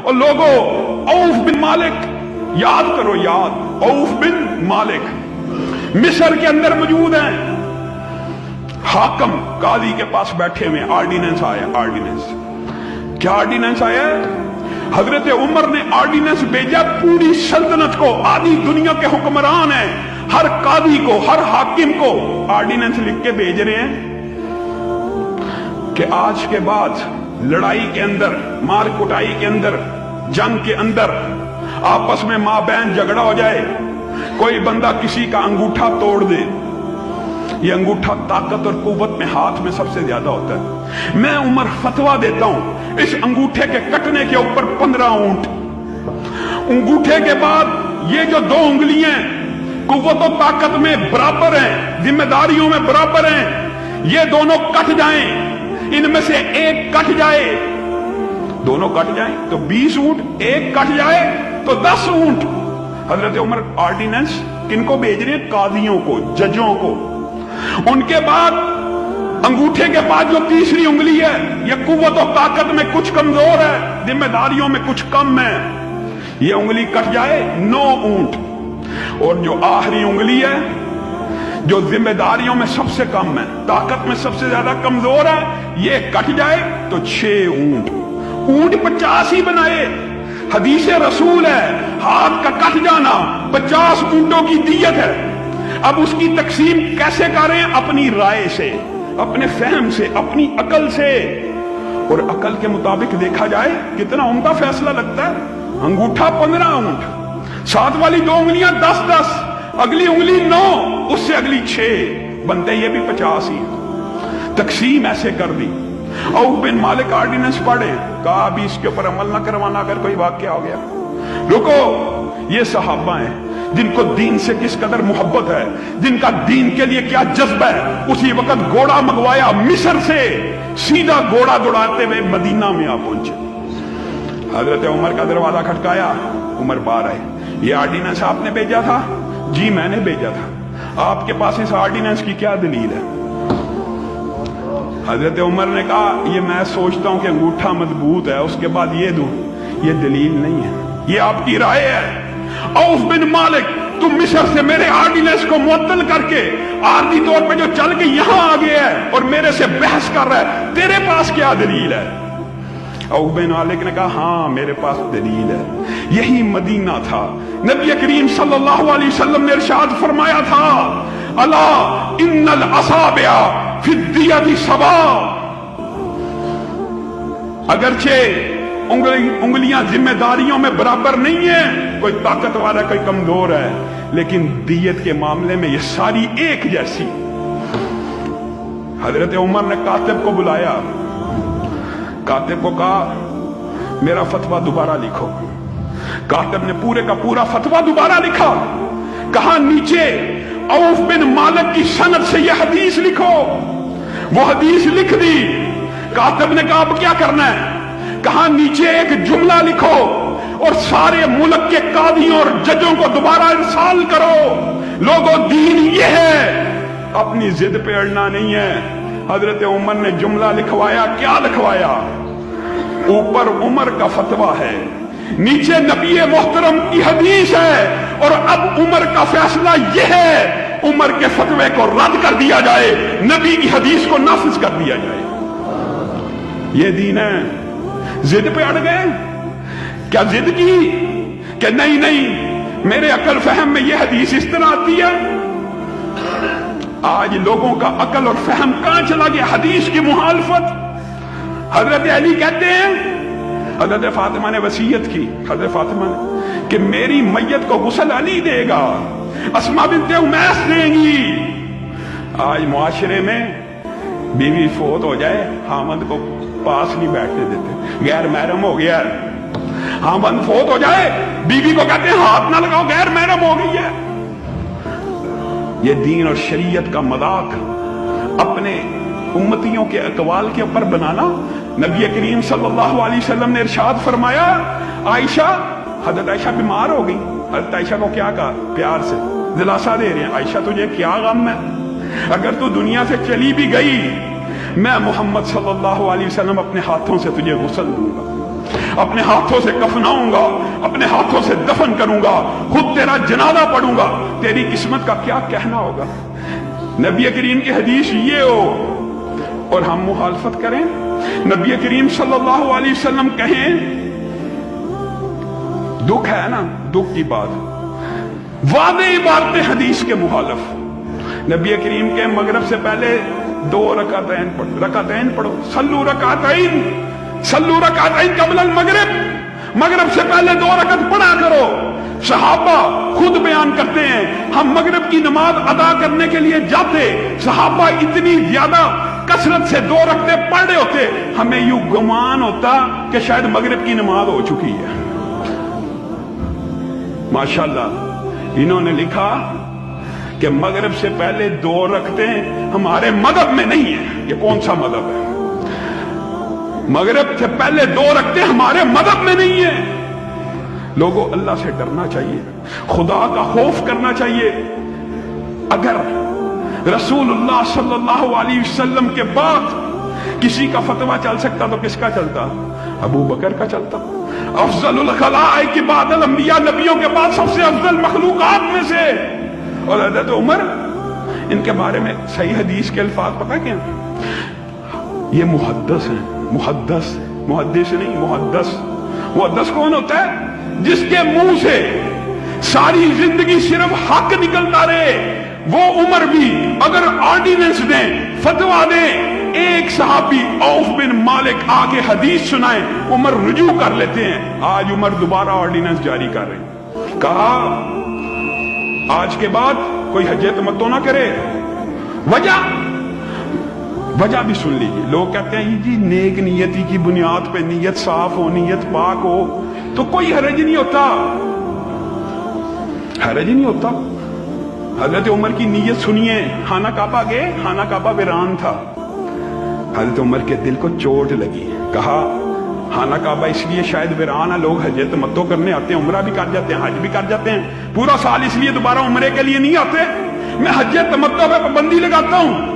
اور لوگوں، اوف بن مالک یاد کرو، یاد، اوف بن مالک مصر کے اندر موجود ہیں، حاکم قاضی کے پاس بیٹھے ہوئے، آرڈیننس آیا، آرڈیننس کیا آرڈیننس آیا ہے؟ حضرت عمر نے آرڈیننس بھیجا پوری سلطنت کو، آدھی دنیا کے حکمران ہیں، ہر قاضی کو، ہر حاکم کو آرڈیننس لکھ کے بھیج رہے ہیں کہ آج کے بعد لڑائی کے اندر، مار کٹائی کے اندر، جنگ کے اندر، آپس میں ماں بہن جھگڑا ہو جائے، کوئی بندہ کسی کا انگوٹھا توڑ دے، یہ انگوٹھا طاقت اور قوت میں ہاتھ میں سب سے زیادہ ہوتا ہے، میں عمر فتویٰ دیتا ہوں اس انگوٹھے کے کٹنے کے اوپر 15 اونٹ، انگوٹھے کے بعد یہ جو 2 انگلیاں قوت و طاقت میں برابر ہیں، ذمہ داریوں میں برابر ہیں، یہ دونوں کٹ جائیں، ان میں سے ایک کٹ جائے، دونوں کٹ جائیں تو 20 اونٹ، ایک کٹ جائے تو 10 اونٹ۔ حضرت عمر آرڈیننس کن کو بھیج رہے ہیں؟ قاضیوں کو، ججوں کو۔ ان کے بعد انگوٹھے کے بعد جو تیسری انگلی ہے، یہ قوت و طاقت میں کچھ کمزور ہے، ذمہ داریوں میں کچھ کم ہے، یہ انگلی کٹ جائے 9 اونٹ، اور جو آخری انگلی ہے جو ذمہ داریوں میں سب سے کم ہے، طاقت میں سب سے زیادہ کمزور ہے، یہ کٹ جائے تو 6 اونٹ، اونٹ 50 ہی بنائے۔ حدیث رسول ہے، ہاتھ کا کٹ جانا 50 اونٹوں کی دیت ہے۔ اب اس کی تقسیم کیسے کریں؟ اپنی رائے سے، اپنے فہم سے، اپنی عقل سے، اور عقل کے مطابق دیکھا جائے کتنا عمدہ فیصلہ لگتا ہے۔ انگوٹھا 15 اونٹ، ساتھ والی 2 انگلیاں 10-10، اگلی انگلی 9، اس سے اگلی 6، بنتے یہ بھی 50 ہی۔ تقسیم ایسے کر دی۔ اوف بن مالک آرڈیننس پڑھے، کہا ابھی اس کے اوپر عمل نہ کروانا اگر کوئی واقعہ ہو گیا۔ رکو، یہ صحابہ ہیں جن کو دین سے کس قدر محبت ہے، جن کا دین کے لیے کیا جذبہ ہے۔ اسی وقت گھوڑا منگوایا مصر سے، سیدھا گھوڑا دوڑاتے ہوئے مدینہ میں آ پہنچے۔ حضرت عمر کا دروازہ کھٹکایا، عمر باہر آئے۔ یہ آرڈیننس آپ نے بھیجا تھا؟ جی میں نے بھیجا تھا۔ آپ کے پاس اس آرڈیننس کی کیا دلیل ہے؟ حضرت عمر نے کہا یہ میں سوچتا ہوں کہ انگوٹھا مضبوط ہے، اس کے بعد یہ دوں، یہ دلیل نہیں ہے، یہ آپ کی رائے ہے۔ اوف بن مالک، تم مصر سے میرے آرڈیننس کو معطل کر کے عارضی طور پہ جو چل کے یہاں آ گیا ہے اور میرے سے بحث کر رہا ہے، تیرے پاس کیا دلیل ہے؟ اوف بن مالک نے کہا ہاں میرے پاس دلیل ہے، یہی مدینہ تھا، نبی کریم صلی اللہ علیہ وسلم نے ارشاد فرمایا تھا، الا ان الاصابع فی الدیۃ سواء، اگرچہ انگلیاں ذمہ داریوں میں برابر نہیں ہیں، کوئی طاقت والا کوئی کمزور ہے، لیکن دیت کے معاملے میں یہ ساری ایک جیسی۔ حضرت عمر نے کاتب کو بلایا، کاتب کو کہا میرا فتویٰ دوبارہ لکھو۔ کاتب نے پورے کا پورا فتویٰ دوبارہ لکھا، کہا نیچے اوف بن مالک کی سند سے یہ حدیث لکھو۔ وہ حدیث لکھ دی۔ کاتب نے کہا اب کیا کرنا ہے؟ کہا نیچے ایک جملہ لکھو اور سارے ملک کے قاضیوں اور ججوں کو دوبارہ ارسال کرو، لوگوں دین یہ ہے، اپنی ضد پہ اڑنا نہیں ہے۔ حضرت عمر نے جملہ لکھوایا، کیا لکھوایا؟ اوپر عمر کا فتویٰ ہے، نیچے نبی محترم کی حدیث ہے، اور اب عمر کا فیصلہ یہ ہے، عمر کے فتوے کو رد کر دیا جائے، نبی کی حدیث کو نافذ کر دیا جائے۔ یہ دین ہے۔ ضد پہ اڑ گئے، کیا ضد کی کہ نہیں نہیں میرے عقل فہم میں یہ حدیث اس طرح آتی ہے؟ آج لوگوں کا عقل اور فہم کہاں چلا گیا؟ حدیث کی مخالفت۔ حضرت علی کہتے ہیں، حضرت فاطمہ نے وصیت کی، حضرت فاطمہ نے، کہ میری میت کو غسل علی دے گا، اسماء بنت امیس دیں گی۔ آج معاشرے میں بیوی فوت ہو جائے، خامند کو پاس نہیں بیٹھنے دیتے، غیر محرم ہو گیا ہے۔ خامند فوت ہو جائے، بیوی کو کہتے ہیں ہاتھ نہ لگاؤ، غیر محرم ہو گئی ہے۔ یہ دین اور شریعت کا مذاق اپنے امتیوں کے اقوال کے اوپر بنانا۔ نبی کریم صلی اللہ علیہ وسلم نے ارشاد فرمایا، عائشہ، حضرت عائشہ بیمار ہو گئی، حضرت عائشہ کو کیا کہا؟ پیار سے دلاسا دے رہے ہیں، عائشہ تجھے کیا غم ہے؟ اگر تو دنیا سے چلی بھی گئی، میں محمد صلی اللہ علیہ وسلم اپنے ہاتھوں سے تجھے غسل دوں گا۔ اپنے ہاتھوں سے کفناؤں گا، اپنے ہاتھوں سے دفن کروں گا، خود تیرا جنازہ پڑھوں گا، تیری قسمت کا کیا کہنا ہوگا؟ نبی کریم کی حدیث یہ ہو اور ہم مخالفت کریں؟ نبی کریم صلی اللہ علیہ وسلم کہیں، دکھ ہے نا، دکھ کی بات، واضح عبارتیں حدیث کے مخالف۔ نبی کریم کے مغرب سے پہلے 2 رکعتین پڑھو، صلو رکعتین قبل المغرب، مغرب سے پہلے 2 رکعت پڑھا کرو۔ صحابہ خود بیان کرتے ہیں، ہم مغرب کی نماز ادا کرنے کے لیے جاتے، صحابہ اتنی زیادہ کثرت سے 2 رکعتیں پڑھ رہے ہوتے، ہمیں یوں گمان ہوتا کہ شاید مغرب کی نماز ہو چکی ہے۔ ماشاءاللہ انہوں نے لکھا کہ مغرب سے پہلے 2 رکعتیں ہمارے مذہب میں نہیں ہیں۔ یہ کون سا مذہب ہے؟ مغرب سے پہلے 2 رکعتیں ہمارے مذہب میں نہیں ہیں۔ لوگوں، اللہ سے ڈرنا چاہیے، خدا کا خوف کرنا چاہیے۔ اگر رسول اللہ صلی اللہ علیہ وسلم کے بعد کسی کا فتویٰ چل سکتا تو کس کا چلتا؟ ابو بکر کا چلتا۔ افضل الخلائق کے بعد الانبیاء، نبیوں کے بعد سب سے افضل مخلوقات میں سے، اور حضرت عمر، ان کے بارے میں صحیح حدیث کے الفاظ پتہ کیا؟ یہ محدث ہیں، محدث نہیں، محدث کون ہوتا ہے؟ جس کے منہ سے ساری زندگی صرف حق نکلتا رہے۔ وہ عمر بھی اگر آرڈیننس دیں، فتویٰ دیں، ایک صحابی عوف بن مالک آ کے حدیث سنائے، عمر رجوع کر لیتے ہیں۔ آج عمر دوبارہ آرڈیننس جاری کر رہے ہیں، کہا آج کے بعد کوئی حج تمتع نہ کرے۔ وجہ بھی سن لیجیے۔ لوگ کہتے ہیں جی نیک نیتی کی بنیاد پہ نیت صاف ہو، نیت پاک ہو تو کوئی حرج نہیں ہوتا، حرج نہیں ہوتا۔ حضرت عمر کی نیت سنیے، خانہ کعبہ گئے، خانہ کعبہ ویران تھا، حضرت عمر کے دل کو چوٹ لگی، کہا خانہ کعبہ اس لیے شاید ویران ہے، لوگ حج تمتع کرنے آتے ہیں، عمرہ بھی کر جاتے ہیں، حج بھی کر جاتے ہیں، پورا سال اس لیے دوبارہ عمرے کے لیے نہیں آتے، میں حج تمتع پہ پابندی لگاتا ہوں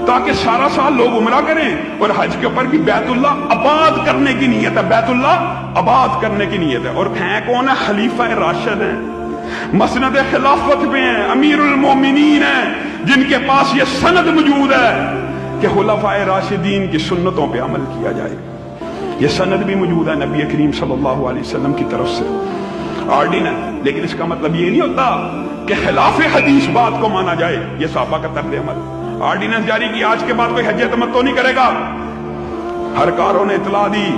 تاکہ سارا سال لوگ عمرہ کریں، اور حج کے اوپر بھی بیت اللہ آباد کرنے کی نیت ہے، بیت اللہ آباد کرنے کی نیت ہے۔ اور ہیں کون ہے؟ خلیفہ راشد ہیں، مسند خلافت پہ ہیں، امیر المومنین ہیں، جن کے پاس یہ سند موجود ہے کہ خلفائے راشدین کی سنتوں پہ عمل کیا جائے۔ یہ سند بھی موجود ہے نبی کریم صلی اللہ علیہ وسلم کی طرف سے، آرڈیننس۔ لیکن اس کا مطلب یہ نہیں ہوتا کہ خلاف حدیث بات کو مانا جائے، یہ صحابہ کا طرز عمل۔ آرڈیننس جاری کی، آج کے بعد کوئی حج تمتع نہیں کرے گا، ہر کاروں نے اطلاع دی،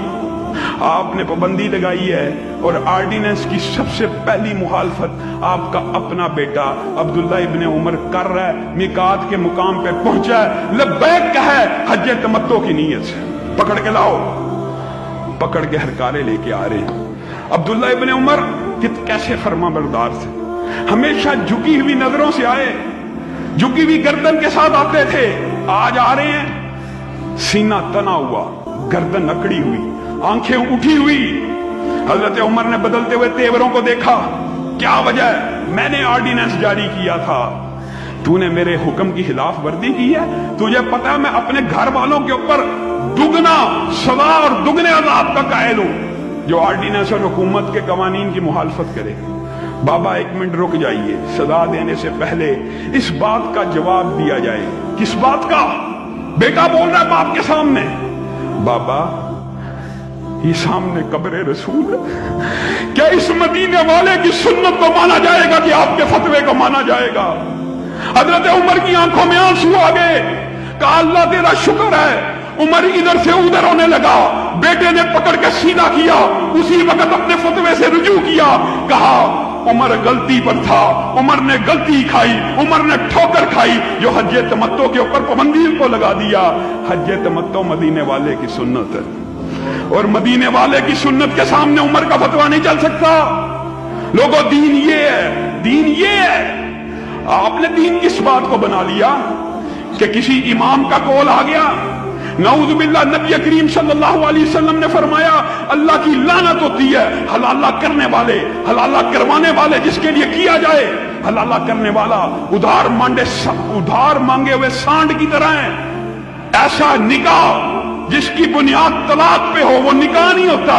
آپ نے پابندی لگائی ہے، اور آرڈیننس کی سب سے پہلی مخالفت آپ کا اپنا بیٹا عبداللہ ابن عمر کر رہا ہے، میقات کے مقام پہ پہنچا ہے، لبیک کہا ہے حج تمتع کی نیت سے، پکڑ کے لاؤ، پکڑ کے ہرکارے لے کے آ رہے ہیں۔ عبداللہ ابن عمر کیسے فرما بردار تھے، ہمیشہ جھکی ہوئی نظروں سے آئے، جھکی ہوئی گردن کے ساتھ آتے تھے، آج آ رہے ہیں سینہ تنا ہوا، گردن اکڑی ہوئی، آنکھیں اٹھی ہوئی۔ حضرت عمر نے بدلتے ہوئے تیوروں کو دیکھا، کیا وجہ ہے؟ میں نے آرڈیننس جاری کیا تھا، تو نے میرے حکم کی خلاف ورزی کی ہے، تجھے پتا ہے میں اپنے گھر والوں کے اوپر دگنا سزا اور دگنے عذاب کا قائل ہوں جو آرڈیننس اور حکومت کے قوانین کی مخالفت کرے۔ بابا ایک منٹ رک جائیے، سزا دینے سے پہلے اس بات کا جواب دیا جائے۔ کس بات کا؟ بیٹا بول رہا ہے باپ کے سامنے، بابا یہ سامنے قبر رسول ہے، کیا اس مدینے والے کی سنت کو مانا جائے گا کہ آپ کے فتوے کو مانا جائے گا؟ حضرت عمر کی آنکھوں میں آنسو آ گئے، کہا اللہ تیرا شکر ہے۔ عمر ادھر سے ادھر ہونے لگا، بیٹے نے پکڑ کے سیدھا کیا، اسی وقت اپنے فتوے سے رجوع کیا، کہا عمر غلطی پر تھا، عمر نے غلطی کھائی، عمر نے ٹھوکر کھائی جو حج تمتع کے اوپر پابندی کو لگا دیا۔ حج تمتع مدینے والے کی سنت ہے، اور مدینے والے کی سنت کے سامنے عمر کا فتویٰ نہیں چل سکتا۔ لوگوں دین یہ ہے، دین یہ ہے۔ آپ نے دین کس بات کو بنا لیا کہ کسی امام کا قول آ گیا، نعوذ باللہ نبی کریم صلی اللہ علیہ وسلم نے فرمایا اللہ کی لعنت ہوتی ہے حلالہ کرنے والے، حلالہ کروانے والے، جس کے لیے کیا جائے حلالہ کرنے والا ادھار مانگے ہوئے سانڈ کی طرح ہے۔ ایسا نکاح جس کی بنیاد طلاق پہ ہو وہ نکاح نہیں ہوتا،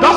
10